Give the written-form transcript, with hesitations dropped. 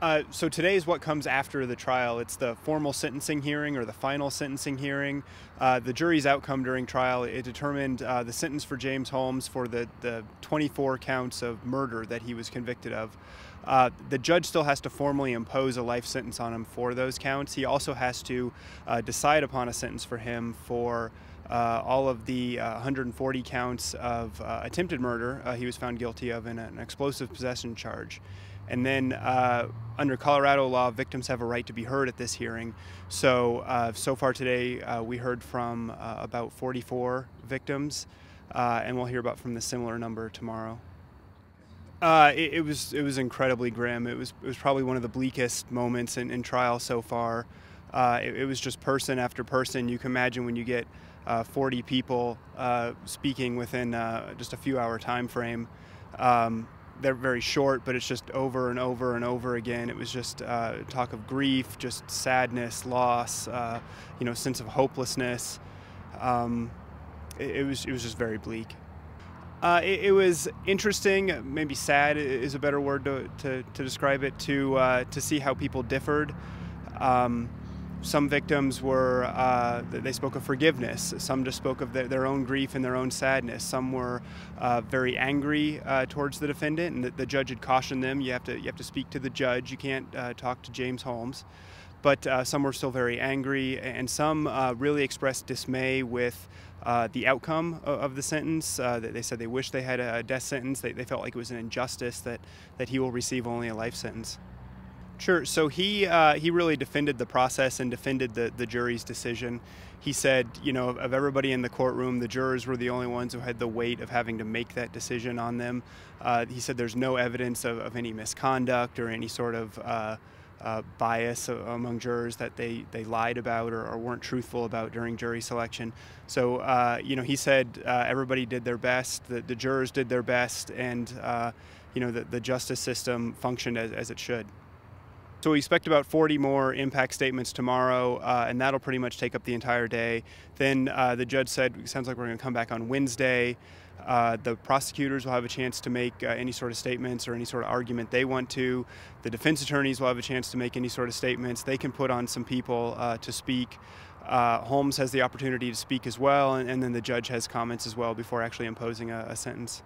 So today is what comes after the trial. It's the formal sentencing hearing or the final sentencing hearing. The jury's outcome during trial, it determined the sentence for James Holmes for the 24 counts of murder that he was convicted of. The judge still has to formally impose a life sentence on him for those counts. He also has to decide upon a sentence for him for all of the 140 counts of attempted murder he was found guilty of in an explosive possession charge. And then under Colorado law, victims have a right to be heard at this hearing. So far today, we heard from about 44 victims, and we'll hear about from the similar number tomorrow. It was incredibly grim. It was probably one of the bleakest moments in trial so far. It was just person after person. You can imagine when you get 40 people speaking within just a few-hour time frame. They're very short, but it's just over and over and over again. It was just talk of grief, just sadness, loss, sense of hopelessness. It was just very bleak. It was interesting, maybe sad is a better word to describe it, to see how people differed. Some victims they spoke of forgiveness. Some just spoke of their own grief and their own sadness. Some were very angry towards the defendant, and the judge had cautioned them, you have to speak to the judge, you can't talk to James Holmes. But some were still very angry, and some really expressed dismay with the outcome of the sentence. They said they wished they had a death sentence. They felt like it was an injustice that he will receive only a life sentence. Sure. So he really defended the process and defended the jury's decision. He said, of everybody in the courtroom, the jurors were the only ones who had the weight of having to make that decision on them. He said there's no evidence of any misconduct or any sort of bias among jurors that they lied about or weren't truthful about during jury selection. So, he said everybody did their best, the jurors did their best, and, the justice system functioned as it should. So we expect about 40 more impact statements tomorrow, and that'll pretty much take up the entire day. Then the judge said, it sounds like we're going to come back on Wednesday. The prosecutors will have a chance to make any sort of statements or any sort of argument they want to. The defense attorneys will have a chance to make any sort of statements. They can put on some people to speak. Holmes has the opportunity to speak as well, and then the judge has comments as well before actually imposing a sentence.